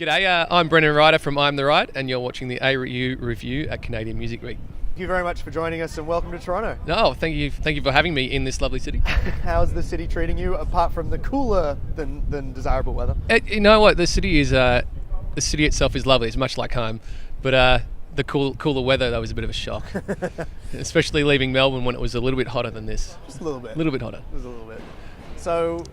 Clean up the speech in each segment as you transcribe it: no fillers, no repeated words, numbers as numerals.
G'day, I'm Brendan Ryder from I Am The Riot, and you're watching the AU review at Canadian Music Week. Thank you very much for joining us and welcome to Toronto. No, thank you for having me in this lovely city. How's the city treating you apart from the cooler than desirable weather? You know what, the city itself is lovely. It's much like home, but the cooler weather, that was a bit of a shock, especially leaving Melbourne when it was a little bit hotter than this. Just a little bit. A little bit hotter. Just a little bit. So,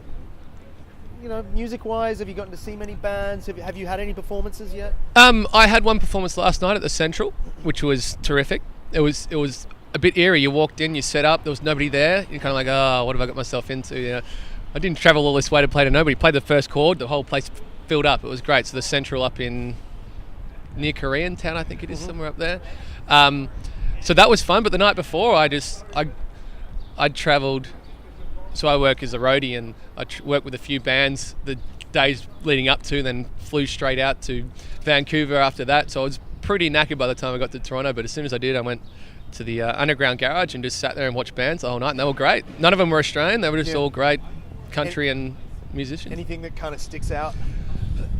music-wise, have you gotten to see many bands? Have you had any performances yet? I had one performance last night at the Central, which was terrific. It was a bit eerie. You walked in, you set up, there was nobody there. You're kind of like, oh, what have I got myself into? I didn't travel all this way to play to nobody. Played the first chord, the whole place filled up. It was great. So the Central up in near Koreatown, I think it is, somewhere up there. So that was fun. But the night before, I travelled. So I work as a roadie, and I worked with a few bands the days leading up to, then flew straight out to Vancouver after that. So I was pretty knackered by the time I got to Toronto, but as soon as I did, I went to the underground garage and just sat there and watched bands the whole night, and they were great. None of them were Australian. They were just all great country and musicians. Anything that kind of sticks out?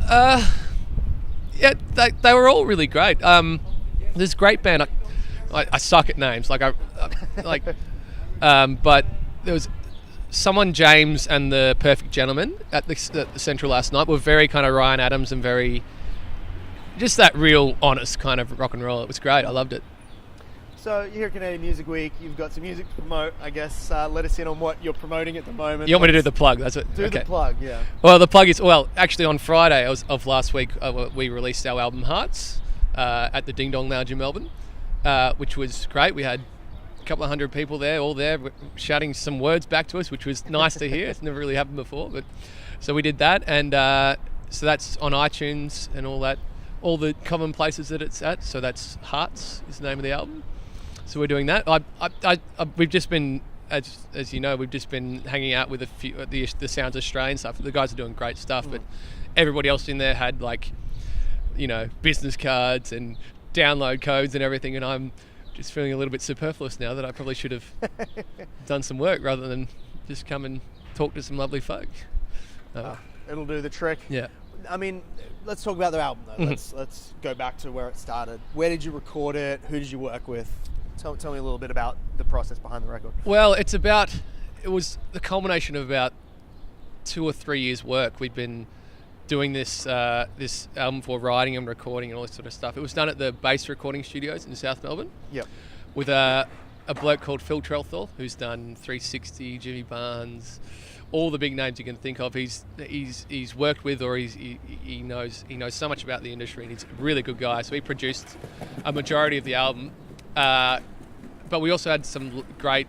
Yeah, they were all really great. There's a great band. I suck at names. But there was someone, James and the Perfect Gentleman at the Central last night were very kind of Ryan Adams and very just that real honest kind of rock and roll. It was great. I loved it. So you're here at Canadian Music Week. You've got some music to promote. I guess let us in on what you're promoting at the moment. You want me to do the plug? That's it. Do the plug, yeah. Well, the plug is actually on Friday of last week we released our album Hearts at the Ding Dong Lounge in Melbourne, which was great. We had a couple of hundred people there, all there shouting some words back to us, which was nice to hear. It's never really happened before, but so we did that, and so that's on iTunes and all that, all the common places that it's at. So that's Hearts is the name of the album. So we're doing that. We've just been, as you know, we've just been hanging out with a few the Sounds Australian stuff. The guys are doing great stuff, but everybody else in there had business cards and download codes and everything, and I'm just feeling a little bit superfluous now that I probably should have done some work rather than just come and talk to some lovely folk. It'll do the trick. Yeah. I mean, let's talk about the album though. Let's go back to where it started. Where did you record it? Who did you work with? Tell me a little bit about the process behind the record. Well, it was the culmination of about 2 or 3 years' work. We'd been doing this album for writing and recording and all this sort of stuff. It was done at the Bass Recording Studios in South Melbourne. Yep. With a bloke called Phil Trelthal, who's done 360, Jimmy Barnes, all the big names you can think of. He's worked with, or he knows so much about the industry, and he's a really good guy. So he produced a majority of the album. But we also had some great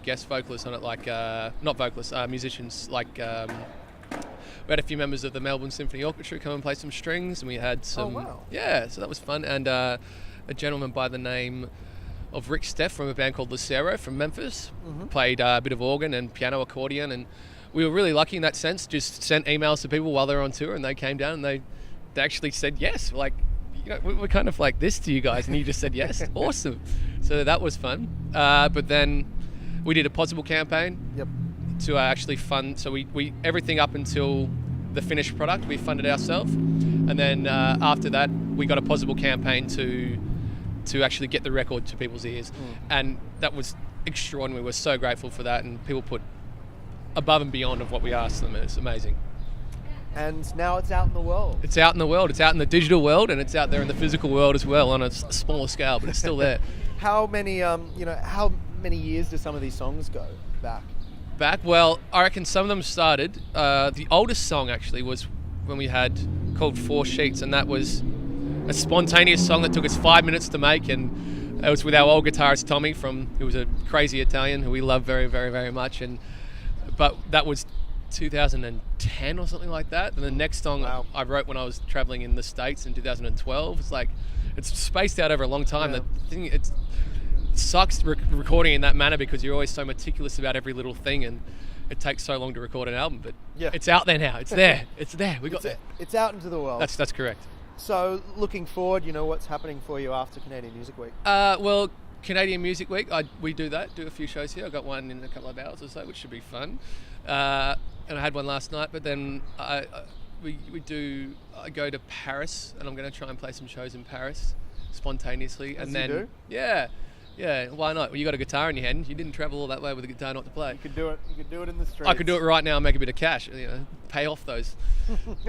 guest vocalists on it, like not vocalists, musicians. Like we had a few members of the Melbourne Symphony Orchestra come and play some strings, and we had some. Oh, wow. Yeah, so that was fun. And a gentleman by the name of Rick Steff from a band called Lucero from Memphis played a bit of organ and piano, accordion, and we were really lucky in that sense. Just sent emails to people while they were on tour, and they came down and they actually said yes. Like, we're kind of like this to you guys, and you just said yes. Awesome. So that was fun. But then we did a possible campaign to actually fund. So we everything up until the finished product we funded ourselves, and then after that we got a possible campaign to actually get the record to people's ears, and that was extraordinary. We're so grateful for that, and people put above and beyond of what we asked them. It's amazing. And now it's out in the world. It's out in the world. It's out in the digital world, and it's out there in the physical world as well on a smaller scale, but it's still there. How many years do some of these songs go back? Well, I reckon some of them started. The oldest song actually was when we had called 4 Sheets, and that was a spontaneous song that took us 5 minutes to make, and it was with our old guitarist Tommy who was a crazy Italian who we love very, very, very much. But that was 2010 or something like that. And the next song I wrote when I was traveling in the States in 2012. It's spaced out over a long time. Yeah. The thing, it sucks recording in that manner because you're always so meticulous about every little thing, and it takes so long to record an album. But it's out there now. It's there. It's there. We got there. It's out into the world. That's correct. So looking forward, what's happening for you after Canadian Music Week? Well, Canadian Music Week, we do a few shows here. I got one in a couple of hours or so, which should be fun. And I had one last night, but then I go to Paris, and I'm going to try and play some shows in Paris spontaneously. As and you then do? yeah, why not? Well, you got a guitar in your hand. You didn't travel all that way with a guitar not to play. You could do it. You could do it in the streets. I could do it right now and make a bit of cash, pay off those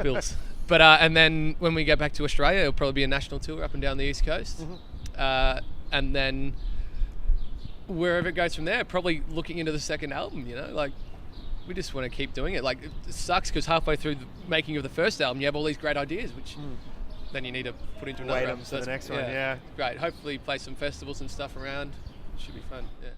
bills. But and then when we get back to Australia, it'll probably be a national tour up and down the East Coast. And then wherever it goes from there, probably looking into the second album, we just want to keep doing it. Like, it sucks because halfway through the making of the first album, you have all these great ideas, which then you need to put into another Wait album. for the next one, yeah. Great. Hopefully play some festivals and stuff around. Should be fun, yeah.